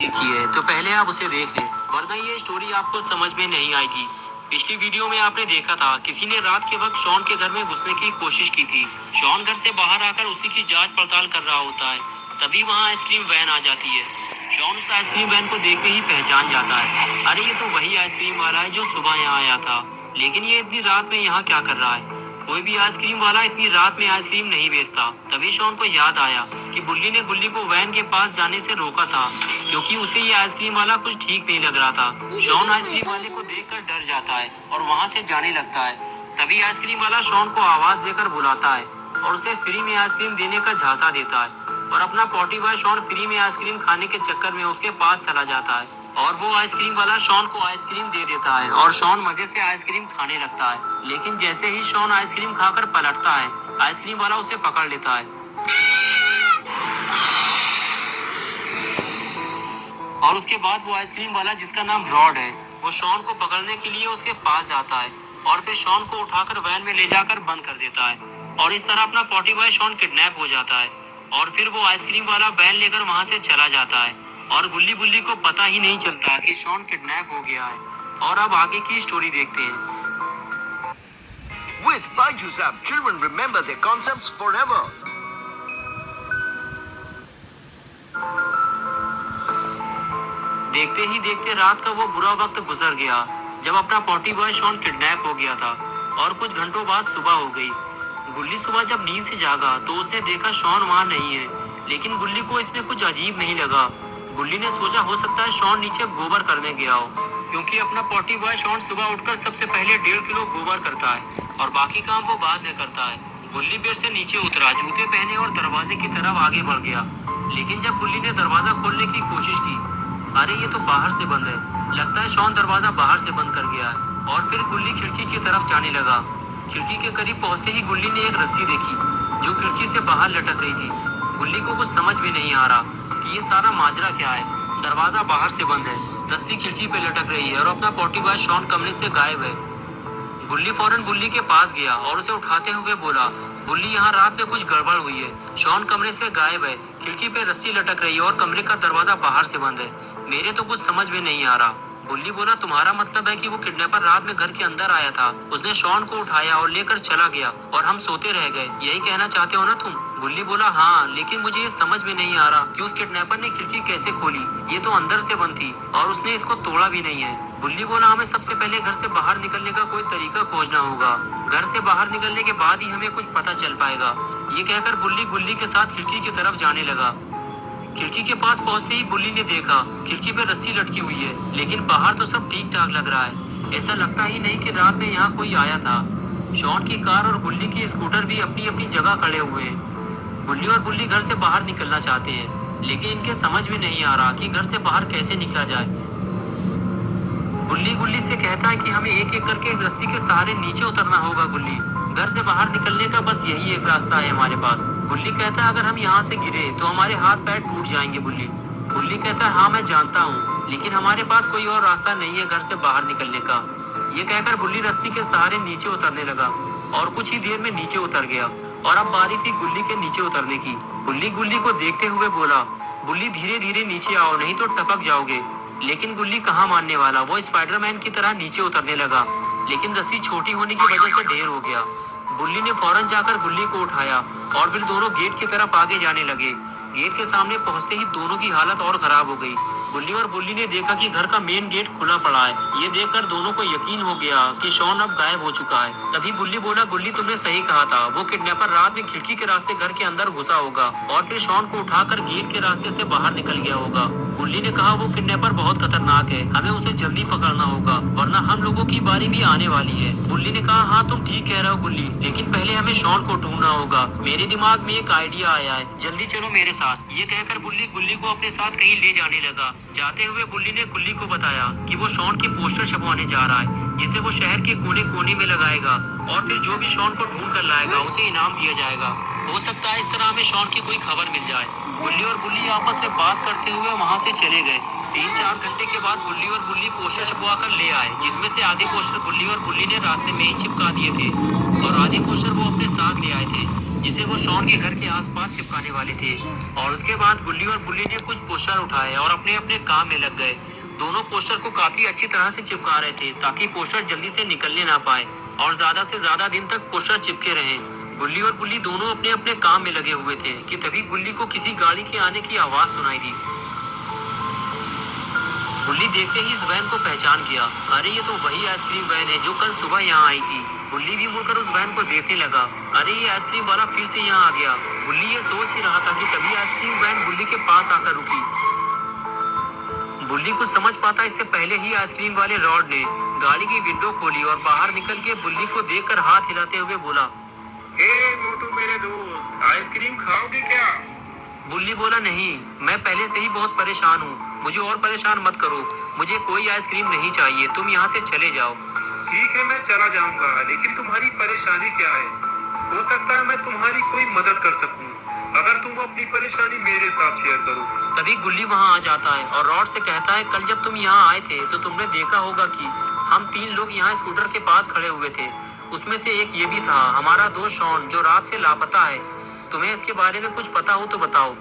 देखी है तो पहले आप उसे देख लें, वरना ये स्टोरी आपको समझ में नहीं आएगी। पिछली वीडियो में आपने देखा था किसी ने रात के वक्त शॉन के घर में घुसने की कोशिश की थी। शॉन घर से बाहर आकर उसी की जांच पड़ताल कर रहा होता है, तभी वहाँ आइसक्रीम वैन आ जाती है। शॉन उस आइसक्रीम वैन को देखते ही पहचान जाता है, अरे ये तो वही आइसक्रीम वाला है जो सुबह यहाँ आया था। लेकिन ये इतनी रात में यहाँ क्या कर रहा है? कोई भी आइसक्रीम वाला इतनी रात में आइसक्रीम नहीं बेचता। तभी शॉन को याद आया कि बुल्ली ने गुल्ली को वैन के पास जाने से रोका था, क्योंकि उसे ये आइसक्रीम वाला कुछ ठीक नहीं लग रहा था। शॉन आइसक्रीम वाले को देखकर डर जाता है और वहाँ से जाने लगता है। तभी आइसक्रीम वाला शॉन को आवाज देकर बुलाता है और उसे फ्री में आइसक्रीम देने का झांसा देता है, और अपना पॉटी बॉय शॉन फ्री में आइसक्रीम खाने के चक्कर में उसके पास चला जाता है, और वो आइसक्रीम वाला शॉन को आइसक्रीम दे देता है और शॉन मजे से आइसक्रीम खाने लगता है। लेकिन जैसे ही शॉन आइसक्रीम खाकर पलटता है, आइसक्रीम वाला उसे पकड़ लेता है और उसके बाद वो आइसक्रीम वाला, जिसका नाम रॉड है, वो शॉन को पकड़ने के लिए उसके पास जाता है और फिर शॉन को उठाकर वैन में ले जाकर बंद कर देता है। और इस तरह अपना पॉटी बॉय शॉन किडनैप हो जाता है और फिर वो आइसक्रीम वाला वैन लेकर वहां से चला जाता है और गुल्ली बुल्ली को पता ही नहीं चलता कि शॉन किडनैप हो गया है। और अब आगे की स्टोरी देखते हैं। With Byju's app, children remember their concepts forever. देखते ही देखते रात का वो बुरा वक्त गुजर गया जब अपना पॉटी बॉय शॉन किडनैप हो गया था, और कुछ घंटों बाद सुबह हो गई। गुल्ली सुबह जब नींद से जागा तो उसने देखा शॉन वहाँ नहीं है, लेकिन गुल्ली को इसमें कुछ अजीब नहीं लगा। गुल्ली ने सोचा हो सकता है शॉन नीचे गोबर करने गया हो, क्योंकि अपना पॉटी बॉय शॉन सुबह उठकर सबसे पहले 1.5 किलो गोबर करता है और बाकी काम वो बाद में करता है। गुल्ली बेड से नीचे उतरा, जूते पहने और दरवाजे की तरफ आगे बढ़ गया। लेकिन जब गुल्ली ने दरवाजा खोलने की कोशिश की, अरे ये तो बाहर से बंद है। लगता है शॉन दरवाजा बाहर से बंद कर गया है। और फिर गुल्ली खिड़की की तरफ जाने लगा। खिड़की के करीब पहुंचते ही गुल्ली ने एक रस्सी देखी जो खिड़की से बाहर लटक रही थी। गुल्ली को कुछ समझ में नहीं आ रहा कि ये सारा माजरा क्या है। दरवाजा बाहर से बंद है, रस्सी खिड़की पे लटक रही है और अपना पॉटी बॉय शॉन कमरे से गायब है। गुल्ली फौरन बुल्ली के पास गया और उसे उठाते हुए बोला, बुल्ली यहाँ रात में कुछ गड़बड़ हुई है। शॉन कमरे से गायब है, खिड़की पे रस्सी लटक रही है और कमरे का दरवाजा बाहर से बंद है। मेरे तो कुछ समझ में नहीं आ रहा। बुल्ली बोला, तुम्हारा मतलब है कि वो किडनैपर रात में घर के अंदर आया था, उसने शॉन को उठाया और लेकर चला गया और हम सोते रह गए, यही कहना चाहते हो ना तुम? बुल्ली बोला, हाँ, लेकिन मुझे ये समझ में नहीं आ रहा कि उस किडनैपर ने खिड़की कैसे खोली। ये तो अंदर से बंद थी और उसने इसको तोड़ा भी नहीं है। बुल्ली बोला, हमें सबसे पहले घर से बाहर निकलने का कोई तरीका खोजना होगा। घर से बाहर निकलने के बाद ही हमें कुछ पता चल पाएगा। ये कहकर बुल्ली गुल्ली के साथ खिड़की की तरफ जाने लगा। खिड़की के पास पहुंचते ही बुल्ली ने देखा खिड़की पे रस्सी लटकी हुई है, लेकिन बाहर तो सब ठीक ठाक लग रहा है। ऐसा लगता ही नहीं कि रात में यहाँ कोई आया था। शॉन की कार और गुल्ली की स्कूटर भी अपनी अपनी जगह खड़े हुए हैं। गुल्ली और बुल्ली घर से बाहर निकलना चाहते हैं, लेकिन इनके समझ में नहीं आ रहा कि घर से बाहर कैसे निकला जाए। गुल्ली गुल्ली से कहता है कि हमें एक एक करके इस रस्सी के सहारे नीचे उतरना होगा। गुल्ली, घर से बाहर निकलने का बस यही एक रास्ता है हमारे पास। गुल्ली कहता है, अगर हम यहाँ से गिरे तो हमारे हाथ पैर टूट जाएंगे। बुल्ली गुल्ली कहता है, हाँ मैं जानता हूँ, लेकिन हमारे पास कोई और रास्ता नहीं है घर से बाहर निकलने का। ये कहकर बुल्ली रस्सी के सहारे नीचे उतरने लगा और कुछ ही देर में नीचे उतर गया। और अब बारी थी गुल्ली के नीचे उतरने की। गुल्ली गुल्ली को देखते हुए बोला, बुल्ली धीरे धीरे नीचे आओ, नहीं तो टपक जाओगे। लेकिन गुल्ली कहाँ मानने वाला, वो स्पाइडरमैन की तरह नीचे उतरने लगा, लेकिन रस्सी छोटी होने की वजह से ढेर हो गया। बुल्ली ने फौरन जाकर गुल्ली को उठाया और फिर दोनों गेट की तरफ आगे जाने लगे। गेट के सामने पहुंचते ही दोनों की हालत और खराब हो गई। गुल्ली और बुल्ली ने देखा कि घर का मेन गेट खुला पड़ा है। ये देखकर दोनों को यकीन हो गया कि शॉन अब गायब हो चुका है। तभी बुल्ली बोला, गुल्ली तुमने सही कहा था, वो किडनैपर रात में खिड़की के रास्ते घर के अंदर घुसा होगा और फिर शॉन को उठाकर गेट के रास्ते से बाहर निकल गया होगा। गुल्ली ने कहा, वो किडनैपर बहुत खतरनाक है, हमें उसे जल्दी पकड़ना होगा, वरना हम लोगों की बारी भी आने वाली है। बुल्ली ने कहा, हाँ तुम ठीक कह रहे हो गुल्ली, लेकिन पहले हमें शॉन को ढूंढना होगा। मेरे दिमाग में एक आइडिया आया है, जल्दी चलो मेरे साथ। ये कहकर बुल्ली गुल्ली को अपने साथ कहीं ले जाने लगा। जाते हुए बुल्ली ने गुल्ली को बताया कि वो शॉन की पोस्टर छपवाने जा रहा है, जिसे वो शहर के कोने कोने में लगाएगा और फिर जो भी शॉन को ढूंढ कर लाएगा उसे इनाम दिया जाएगा। हो सकता है इस तरह हमें शॉन की कोई खबर मिल जाए। गुल्ली और बुल्ली आपस में बात करते हुए वहाँ से चले गए। 3-4 घंटे के बाद गुल्ली और बुल्ली पोस्टर छपवा कर ले आए, जिसमें से आधे पोस्टर गुल्ली और बुल्ली ने रास्ते में ही चिपका दिए थे और आधे पोस्टर वो अपने साथ ले आए थे। जिसे वो शॉन के घर के आसपास चिपकाने वाले थे। और उसके बाद गुल्ली और बुल्ली ने कुछ पोस्टर उठाए और अपने अपने काम में लग गए। दोनों पोस्टर को काफी अच्छी तरह से चिपका रहे थे ताकि पोस्टर जल्दी से निकलने ना पाए और ज्यादा से ज्यादा दिन तक पोस्टर चिपके रहे। गुल्ली और बुल्ली दोनों अपने अपने काम में लगे हुए थे कि तभी गुल्ली को किसी गाड़ी के आने की आवाज सुनाई दी। गुल्ली देखते ही इस वैन को पहचान किया। अरे ये तो वही आइसक्रीम वैन है जो कल सुबह यहाँ आई थी। गुल्ली भी मुड़कर उस वैन को देखने लगा। अरे ये आइसक्रीम वाला फिर से यहाँ आ गया। गुल्ली ये सोच ही रहा था कि तभी आइसक्रीम वैन गुल्ली के पास आकर रुकी। गुल्ली कुछ समझ पाता इससे पहले ही आइसक्रीम वाले रॉड ने गाड़ी की विंडो खोली और बाहर निकल के बुल्ली को देखकर हाथ हिलाते हुए बोला, मोटू मेरे दोस्त, आइसक्रीम खाओगे क्या? बुल्ली बोला, नहीं, मैं पहले से ही बहुत परेशान हूँ, मुझे और परेशान मत करो, मुझे कोई आइसक्रीम नहीं चाहिए, तुम यहाँ से चले जाओ। ठीक है, मैं चला जाऊंगा, लेकिन तुम्हारी परेशानी क्या है? हो सकता है मैं तुम्हारी कोई मदद कर सकूं, अगर तुम अपनी परेशानी मेरे साथ शेयर करो। तभी गुल्ली वहाँ आ जाता है और रॉड से कहता है, कल जब तुम यहाँ आए थे तो तुमने देखा होगा कि हम 3 लोग यहाँ स्कूटर के पास खड़े हुए थे। उसमें से एक ये भी था, हमारा दोस्त शॉन, जो रात से लापता है। तुम्हें इसके बारे में कुछ पता हो तो बताओ।